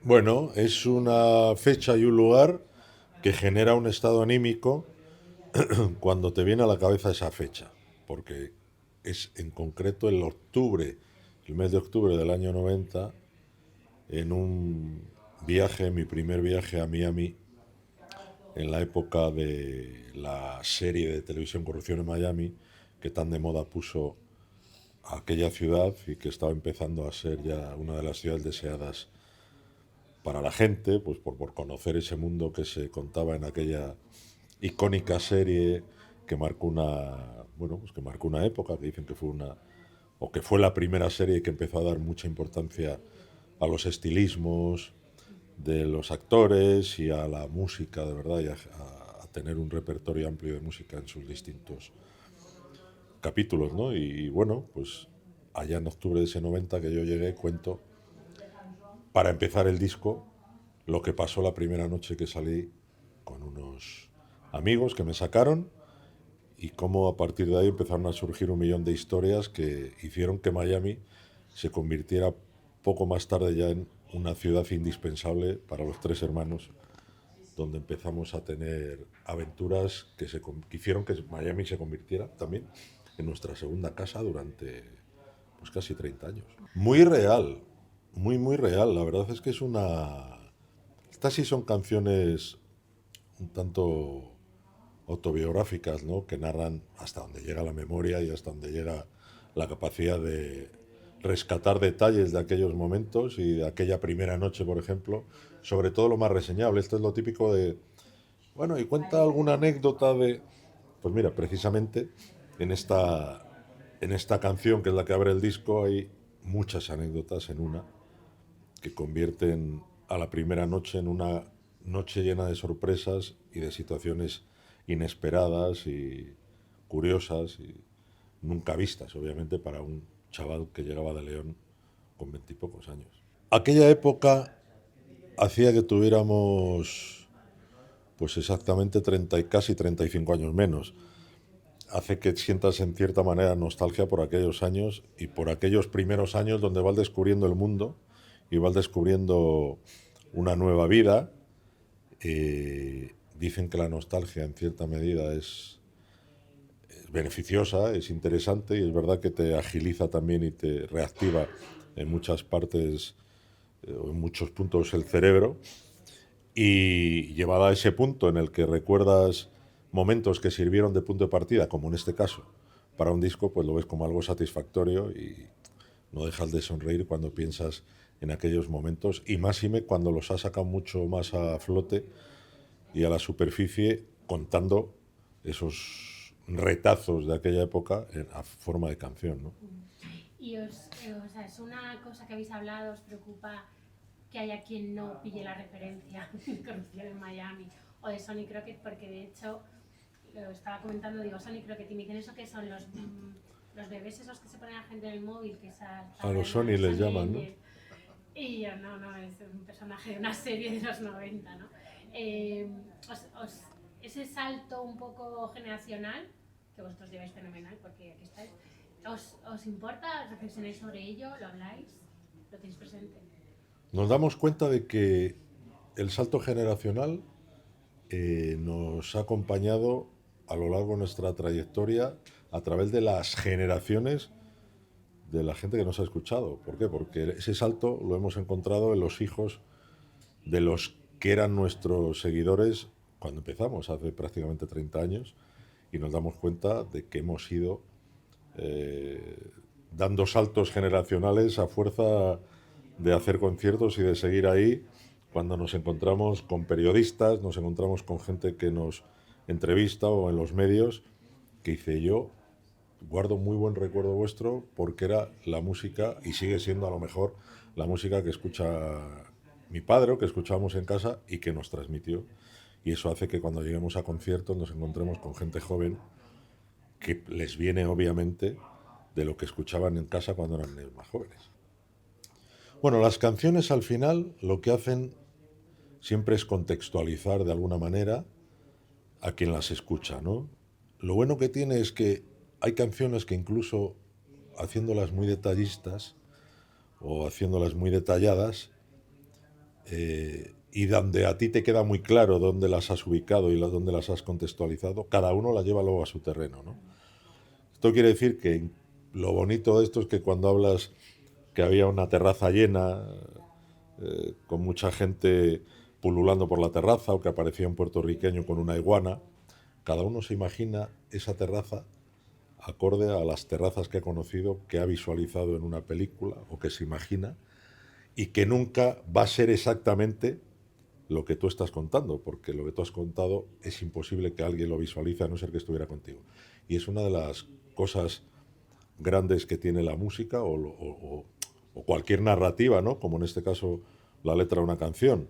Bueno, es una fecha y un lugar que genera un estado anímico cuando te viene a la cabeza esa fecha, porque es en concreto el mes de octubre del año 90, en un viaje, mi primer viaje a Miami, en la época de la serie de televisión Corrupción en Miami, que tan de moda puso a aquella ciudad y que estaba empezando a ser ya una de las ciudades deseadas para la gente, pues por conocer ese mundo que se contaba en aquella icónica serie que marcó pues que marcó una época, que dicen que fue o que fue la primera serie que empezó a dar mucha importancia a los estilismos de los actores y a la música, de verdad, y a tener un repertorio amplio de música en sus distintos capítulos, ¿no? Y bueno, pues allá en octubre de ese 90 que yo llegué, cuento, para empezar el disco, lo que pasó la primera noche que salí con unos amigos que me sacaron y cómo a partir de ahí empezaron a surgir un millón de historias que hicieron que Miami se convirtiera poco más tarde ya en una ciudad indispensable para los tres hermanos, donde empezamos a tener aventuras que hicieron que Miami se convirtiera también en nuestra segunda casa durante pues casi 30 años. Muy real, muy real. La verdad es que es una... Estas sí son canciones un tanto autobiográficas, ¿no? Que narran hasta donde llega la memoria y hasta donde llega la capacidad de rescatar detalles de aquellos momentos y de aquella primera noche, por ejemplo, sobre todo lo más reseñable. Esto es lo típico de, bueno, y cuenta alguna anécdota de, pues mira, precisamente en esta canción que es la que abre el disco hay muchas anécdotas en una que convierten a la primera noche en una noche llena de sorpresas y de situaciones inesperadas y curiosas y nunca vistas, obviamente, para un chaval que llegaba de León con veintipocos años. Aquella época hacía que tuviéramos pues exactamente 30 y casi 35 años menos. Hace que sientas en cierta manera nostalgia por aquellos años y por aquellos primeros años donde vas descubriendo el mundo y vas descubriendo una nueva vida. Dicen que la nostalgia en cierta medida es beneficiosa, es interesante y es verdad que te agiliza también y te reactiva en muchas partes o en muchos puntos el cerebro. Y llevada a ese punto en el que recuerdas momentos que sirvieron de punto de partida, como en este caso, para un disco, pues lo ves como algo satisfactorio y no dejas de sonreír cuando piensas en aquellos momentos y máxime cuando los has sacado mucho más a flote y a la superficie contando esos retazos de aquella época a forma de canción, ¿no? Y o sea, es una cosa que habéis hablado, os preocupa que haya quien no pille la referencia de Corrupción en Miami o de Sonny Crockett, porque de hecho lo estaba comentando, digo, Sonny Crockett, y me dicen eso que son los bebés esos que se ponen a la gente en el móvil, que A los parodian a Sony los les Sonny llaman, ¿no? Angels. Y yo, no, no, es un personaje de una serie de los 90, ¿no? Ese salto un poco generacional, que vosotros lleváis fenomenal, porque aquí estáis, ¿os importa? ¿Reflexionáis sobre ello? ¿Lo habláis? ¿Lo tenéis presente? Nos damos cuenta de que el salto generacional nos ha acompañado a lo largo de nuestra trayectoria a través de las generaciones de la gente que nos ha escuchado. ¿Por qué? Porque ese salto lo hemos encontrado en los hijos de los que eran nuestros seguidores cuando empezamos, hace prácticamente 30 años, y nos damos cuenta de que hemos ido eh, dando saltos generacionales a fuerza de hacer conciertos y de seguir ahí. Cuando nos encontramos con periodistas, nos encontramos con gente que nos entrevista o en los medios, que dice yo guardo muy buen recuerdo vuestro porque era la música y sigue siendo a lo mejor la música que escucha mi padre o que escuchábamos en casa y que nos transmitió. Y eso hace que cuando lleguemos a conciertos nos encontremos con gente joven que les viene obviamente de lo que escuchaban en casa cuando eran más jóvenes. Bueno, las canciones al final lo que hacen siempre es contextualizar de alguna manera a quien las escucha, ¿no? Lo bueno que tiene es que hay canciones que incluso haciéndolas muy detallistas o haciéndolas muy detalladas, y donde a ti te queda muy claro dónde las has ubicado y dónde las has contextualizado, cada uno las lleva luego a su terreno, ¿no? Esto quiere decir que lo bonito de esto es que cuando hablas que había una terraza llena, con mucha gente pululando por la terraza, o que aparecía un puertorriqueño con una iguana, cada uno se imagina esa terraza acorde a las terrazas que ha conocido, que ha visualizado en una película o que se imagina, y que nunca va a ser exactamente lo que tú estás contando, porque lo que tú has contado es imposible que alguien lo visualice a no ser que estuviera contigo. Y es una de las cosas grandes que tiene la música o cualquier narrativa, ¿no? Como en este caso la letra de una canción.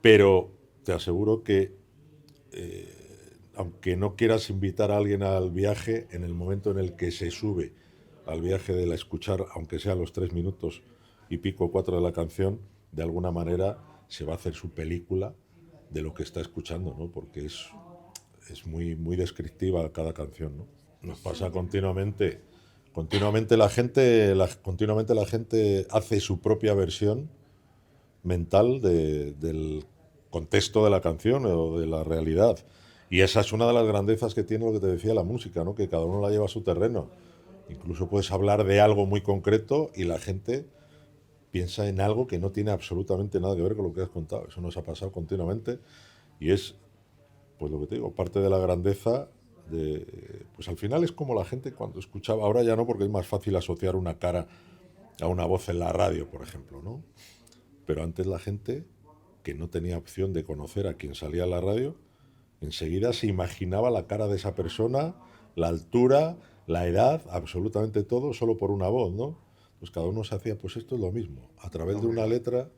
Pero te aseguro que aunque no quieras invitar a alguien al viaje, en el momento en el que se sube al viaje de la escuchar, aunque sea los 3 minutos y pico, 4 de la canción, de alguna manera se va a hacer su película de lo que está escuchando, ¿no? Porque es muy, muy descriptiva cada canción, ¿no? Nos pasa continuamente. Continuamente la gente hace su propia versión mental del contexto de la canción o de la realidad. Y esa es una de las grandezas que tiene lo que te decía la música, ¿no? Que cada uno la lleva a su terreno. Incluso puedes hablar de algo muy concreto y la gente piensa en algo que no tiene absolutamente nada que ver con lo que has contado. Eso nos ha pasado continuamente y es, pues lo que te digo, parte de la grandeza de... Pues al final es como la gente cuando escuchaba, ahora ya no, porque es más fácil asociar una cara a una voz en la radio, por ejemplo, ¿no? Pero antes la gente que no tenía opción de conocer a quien salía a la radio, enseguida se imaginaba la cara de esa persona, la altura, la edad, absolutamente todo, solo por una voz, ¿no? Pues cada uno se hacía, pues esto es lo mismo, a través de una letra.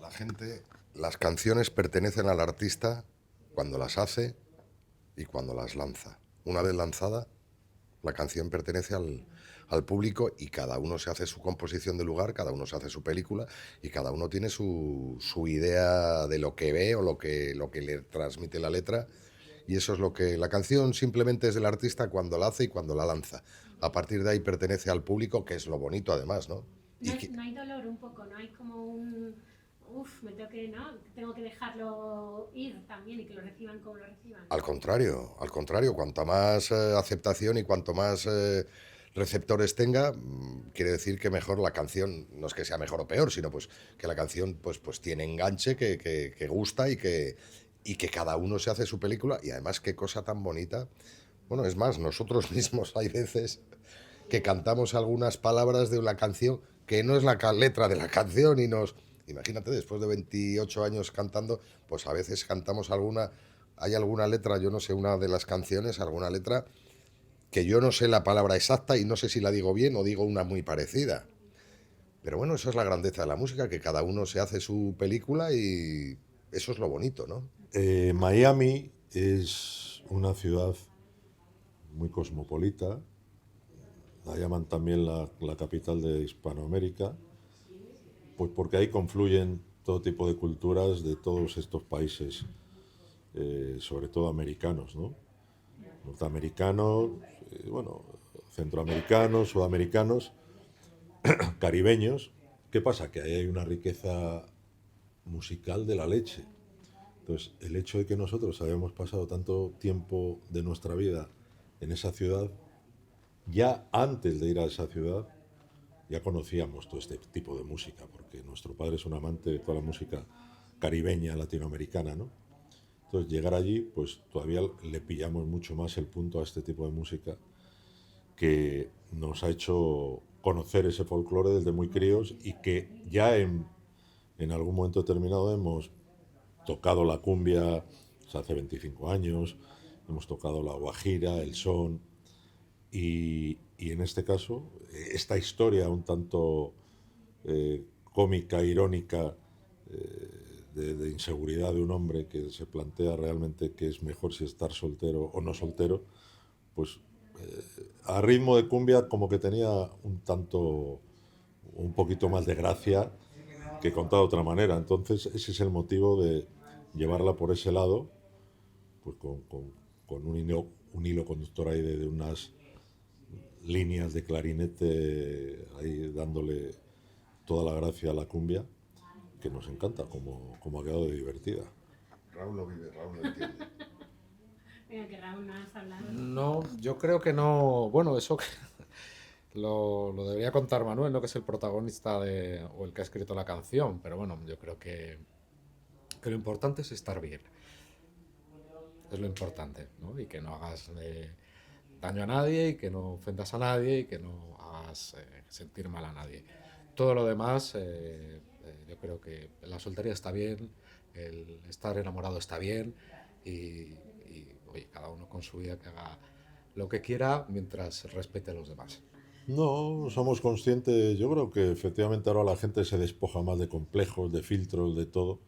La gente, las canciones pertenecen al artista cuando las hace y cuando las lanza. Una vez lanzada, la canción pertenece al público y cada uno se hace su composición de lugar, cada uno se hace su película y cada uno tiene su idea de lo que ve o lo que le transmite la letra. Y eso es lo que... La canción simplemente es del artista cuando la hace y cuando la lanza. A partir de ahí pertenece al público, que es lo bonito además, ¿no? No hay dolor un poco, no hay como un... Uf, me tengo que, ¿no? Tengo que dejarlo ir también y que lo reciban como lo reciban. Al contrario, cuanta más aceptación y cuanto más receptores tenga, quiere decir que mejor la canción, no es que sea mejor o peor, sino pues que la canción pues tiene enganche, que gusta y que cada uno se hace su película y además qué cosa tan bonita. Bueno, es más, nosotros mismos hay veces que cantamos algunas palabras de una canción que no es la letra de la canción y nos... Imagínate, después de 28 años cantando, pues a veces cantamos alguna... Hay alguna letra, yo no sé, una de las canciones, alguna letra que yo no sé la palabra exacta y no sé si la digo bien o digo una muy parecida. Pero bueno, eso es la grandeza de la música, que cada uno se hace su película y eso es lo bonito, ¿no? Miami es una ciudad muy cosmopolita, la llaman también la capital de Hispanoamérica, pues porque ahí confluyen todo tipo de culturas de todos estos países, sobre todo americanos, ¿no? Norteamericanos, bueno, centroamericanos, sudamericanos, caribeños. ¿Qué pasa? Que ahí hay una riqueza musical de la leche. Entonces, el hecho de que nosotros hayamos pasado tanto tiempo de nuestra vida en esa ciudad, ya antes de ir a esa ciudad, ya conocíamos todo este tipo de música, porque nuestro padre es un amante de toda la música caribeña, latinoamericana, ¿no? Entonces, llegar allí, pues todavía le pillamos mucho más el punto a este tipo de música que nos ha hecho conocer ese folclore desde muy críos y que ya en algún momento determinado hemos tocado la cumbia, pues, hace 25 años, hemos tocado la guajira, el son, y en este caso, esta historia un tanto cómica, irónica, de inseguridad de un hombre que se plantea realmente que es mejor si estar soltero o no soltero, pues a ritmo de cumbia como que tenía un poquito más de gracia que contado de otra manera. Entonces ese es el motivo de llevarla por ese lado, pues con un hilo conductor ahí de unas líneas de clarinete ahí dándole toda la gracia a la cumbia. que nos encanta como ha quedado de divertida. Raúl lo vive, Raúl lo entiende. Mira, que Raúl no has hablado. No, yo creo que no. Bueno, eso que lo debería contar Manuel, ¿no? Que es el protagonista o el que ha escrito la canción. Pero bueno, yo creo que lo importante es estar bien. Es lo importante, ¿no? Y que no hagas daño a nadie, y que no ofendas a nadie, y que no hagas sentir mal a nadie. Todo lo demás, yo creo que la soltería está bien, el estar enamorado está bien, y, oye, cada uno con su vida que haga lo que quiera mientras respete a los demás. No, somos conscientes, yo creo que efectivamente ahora la gente se despoja más de complejos, de filtros, de todo,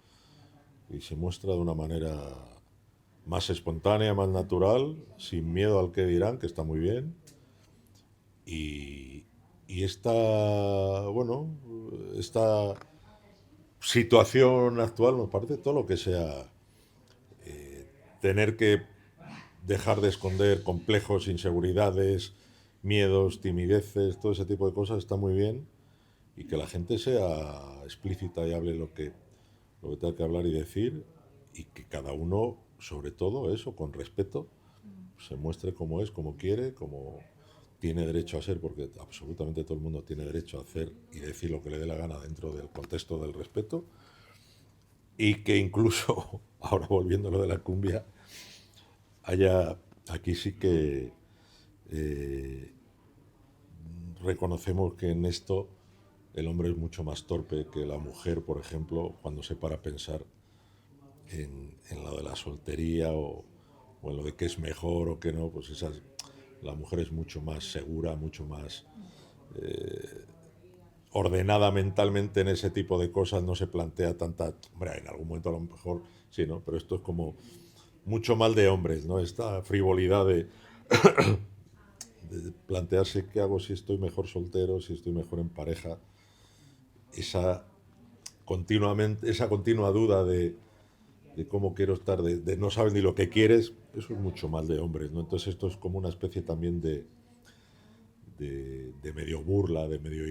y se muestra de una manera más espontánea, más natural, sin miedo al que dirán, que está muy bien. Y bueno, esta situación actual nos parece todo lo que sea tener que dejar de esconder complejos, inseguridades, miedos, timideces, todo ese tipo de cosas está muy bien, y que la gente sea explícita y hable lo que tenga que hablar y decir, y que cada uno, sobre todo eso, con respeto, se muestre como es, como quiere, como tiene derecho a ser, porque absolutamente todo el mundo tiene derecho a hacer y decir lo que le dé la gana dentro del contexto del respeto, y que incluso, ahora volviendo a lo de la cumbia, aquí sí que reconocemos que en esto el hombre es mucho más torpe que la mujer, por ejemplo, cuando se para a pensar en lo de la soltería o en lo de qué es mejor o qué no, pues la mujer es mucho más segura, mucho más ordenada mentalmente en ese tipo de cosas, no se plantea tanta, hombre, en algún momento a lo mejor sí, ¿no? Pero esto es como mucho mal de hombres, ¿no? Esta frivolidad de plantearse qué hago, si estoy mejor soltero, si estoy mejor en pareja, esa continua duda de cómo quiero estar, de no sabes ni lo que quieres, eso es mucho mal de hombres, ¿no? Entonces esto es como una especie también de medio burla, de medio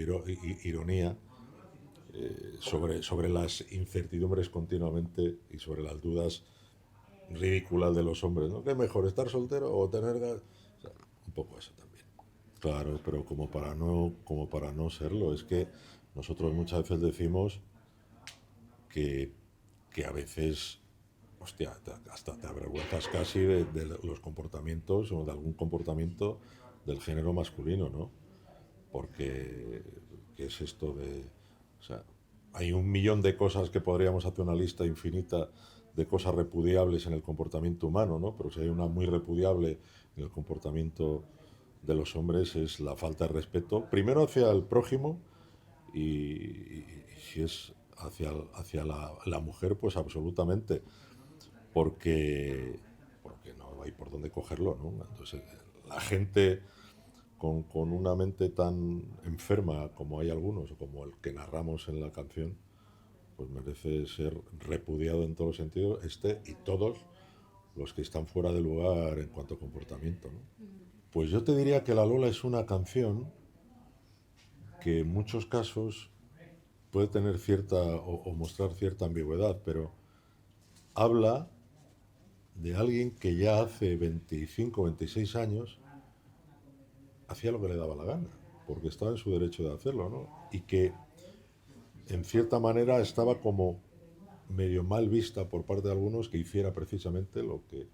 ironía sobre las incertidumbres continuamente y sobre las dudas ridículas de los hombres, ¿no? ¿Qué es mejor, estar soltero o tener o sea, un poco eso también. Claro, pero como para no serlo, es que nosotros muchas veces decimos que a veces, hostia, hasta te avergüenzas casi de los comportamientos o de algún comportamiento del género masculino, ¿no? Porque, ¿qué es esto de...? O sea, hay 1 millón de cosas que podríamos hacer una lista infinita de cosas repudiables en el comportamiento humano, ¿no? Pero si hay una muy repudiable en el comportamiento de los hombres es la falta de respeto, primero hacia el prójimo y si es hacia la mujer, pues absolutamente, porque no hay por dónde cogerlo, ¿no? Entonces, la gente con una mente tan enferma como hay algunos, o como el que narramos en la canción, pues merece ser repudiado en todos los sentidos, y todos los que están fuera de lugar en cuanto a comportamiento, ¿no? Pues yo te diría que La Lola es una canción que en muchos casos puede tener cierta o mostrar cierta ambigüedad, pero habla de alguien que ya hace 25, 26 años hacía lo que le daba la gana, porque estaba en su derecho de hacerlo, ¿no? Y que en cierta manera estaba como medio mal vista por parte de algunos que hiciera precisamente lo que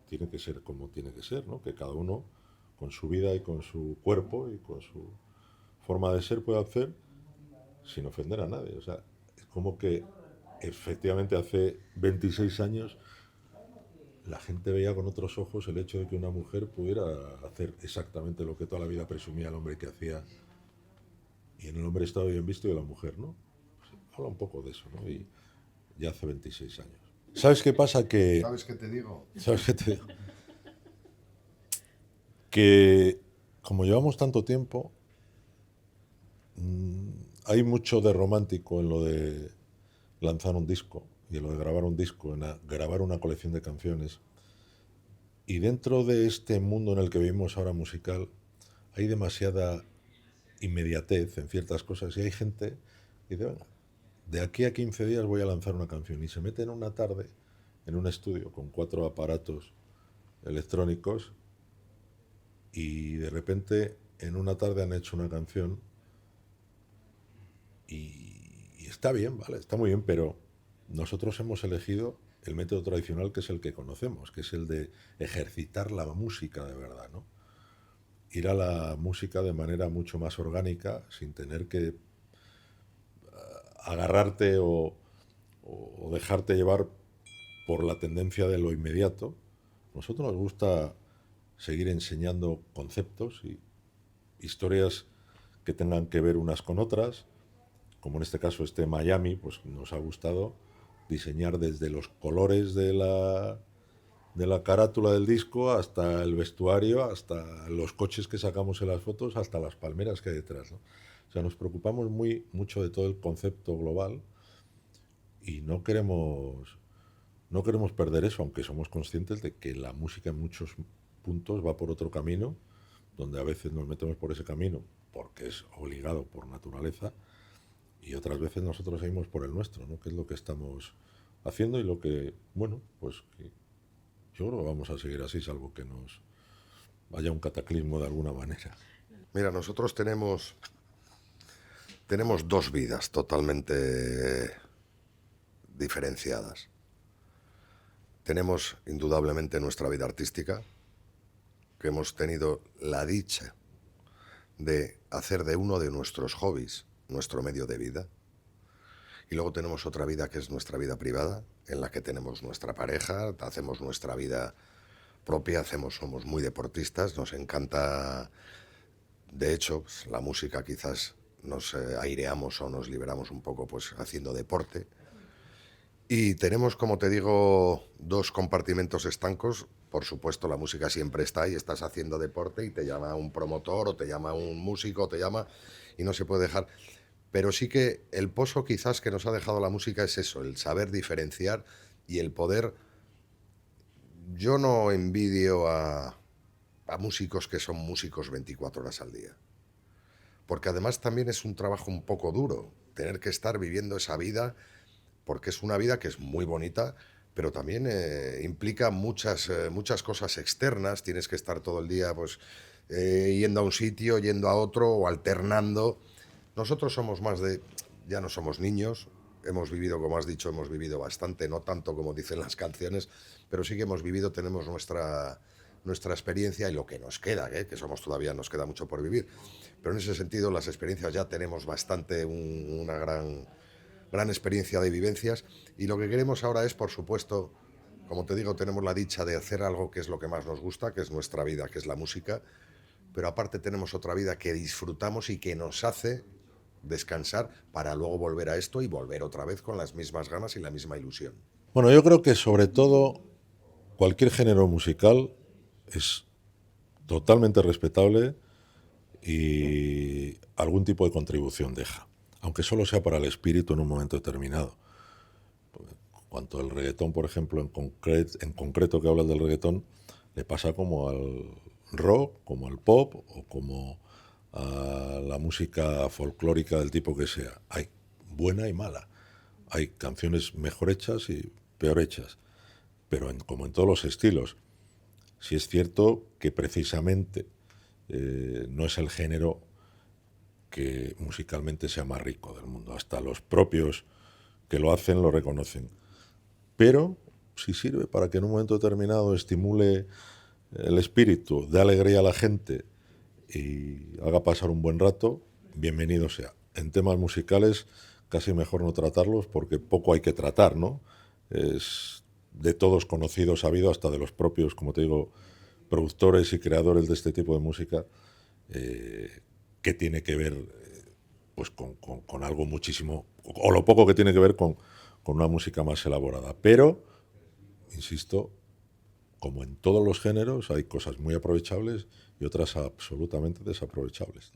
tiene que ser como tiene que ser, ¿no? Que cada uno con su vida y con su cuerpo y con su forma de ser puede hacer sin ofender a nadie. O sea, es como que efectivamente hace 26 años la gente veía con otros ojos el hecho de que una mujer pudiera hacer exactamente lo que toda la vida presumía el hombre que hacía, y en el hombre estaba bien visto y en la mujer, ¿no? Pues habla un poco de eso, ¿no? Y ya hace 26 años. ¿Sabes qué pasa? ¿Sabes qué te digo? ¿Sabes qué te digo? Que como llevamos tanto tiempo, hay mucho de romántico en lo de lanzar un disco y en lo de grabar un disco, en grabar una colección de canciones. Y dentro de este mundo en el que vivimos ahora musical, hay demasiada inmediatez en ciertas cosas y hay gente que dice, venga, de aquí a 15 días voy a lanzar una canción, y se meten una tarde en un estudio con 4 aparatos electrónicos y de repente en una tarde han hecho una canción y está bien, ¿vale? Está muy bien, pero nosotros hemos elegido el método tradicional, que es el que conocemos, que es el de ejercitar la música de verdad, ¿no? Ir a la música de manera mucho más orgánica, sin tener que agarrarte o dejarte llevar por la tendencia de lo inmediato. A nosotros nos gusta seguir enseñando conceptos y historias que tengan que ver unas con otras, como en este caso este Miami, pues nos ha gustado diseñar desde los colores de la carátula del disco hasta el vestuario, hasta los coches que sacamos en las fotos, hasta las palmeras que hay detrás, ¿no? O sea, nos preocupamos mucho de todo el concepto global y no queremos perder eso, aunque somos conscientes de que la música en muchos puntos va por otro camino, donde a veces nos metemos por ese camino porque es obligado por naturaleza, y otras veces nosotros seguimos por el nuestro, ¿no? Que es lo que estamos haciendo y lo que, bueno, pues que yo creo que vamos a seguir así, salvo que nos haya un cataclismo de alguna manera. Mira, nosotros tenemos 2 vidas totalmente diferenciadas. Tenemos indudablemente nuestra vida artística, que hemos tenido la dicha de hacer de uno de nuestros hobbies nuestro medio de vida. Y luego tenemos otra vida, que es nuestra vida privada, en la que tenemos nuestra pareja, hacemos nuestra vida propia, somos muy deportistas, nos encanta. De hecho, pues, la música quizás nos aireamos o nos liberamos un poco pues haciendo deporte. Y tenemos, como te digo, 2 compartimentos estancos. Por supuesto, la música siempre está y estás haciendo deporte y te llama un promotor o te llama un músico, y no se puede dejar. Pero sí que el pozo quizás que nos ha dejado la música es eso, el saber diferenciar y el poder. Yo no envidio a músicos que son músicos 24 horas al día. Porque además también es un trabajo un poco duro, tener que estar viviendo esa vida, porque es una vida que es muy bonita, pero también implica muchas cosas externas. Tienes que estar todo el día pues yendo a un sitio, yendo a otro o alternando. Nosotros somos más ya no somos niños, hemos vivido, como has dicho, hemos vivido bastante, no tanto como dicen las canciones, pero sí que hemos vivido, tenemos nuestra experiencia y lo que nos queda, que somos todavía, nos queda mucho por vivir. Pero en ese sentido, las experiencias ya tenemos bastante, una gran experiencia de vivencias, y lo que queremos ahora es, por supuesto, como te digo, tenemos la dicha de hacer algo que es lo que más nos gusta, que es nuestra vida, que es la música, pero aparte tenemos otra vida que disfrutamos y que nos hace descansar para luego volver a esto y volver otra vez con las mismas ganas y la misma ilusión. Bueno, yo creo que sobre todo cualquier género musical es totalmente respetable y algún tipo de contribución deja, aunque solo sea para el espíritu en un momento determinado. Cuanto al reggaetón, por ejemplo, en concreto que hablas del reggaetón, le pasa como al rock, como al pop o como a la música folclórica del tipo que sea. Hay buena y mala. Hay canciones mejor hechas y peor hechas, pero como en todos los estilos. Sí es cierto que precisamente no es el género que musicalmente sea más rico del mundo. Hasta los propios que lo hacen lo reconocen. Pero si sirve para que en un momento determinado estimule el espíritu, dé alegría a la gente y haga pasar un buen rato, bienvenido sea. En temas musicales casi mejor no tratarlos porque poco hay que tratar, ¿no? Es de todos conocido, sabido, hasta de los propios, como te digo, productores y creadores de este tipo de música, que tiene que ver pues con algo muchísimo, o lo poco que tiene que ver con una música más elaborada. Pero, insisto, como en todos los géneros, hay cosas muy aprovechables y otras absolutamente desaprovechables.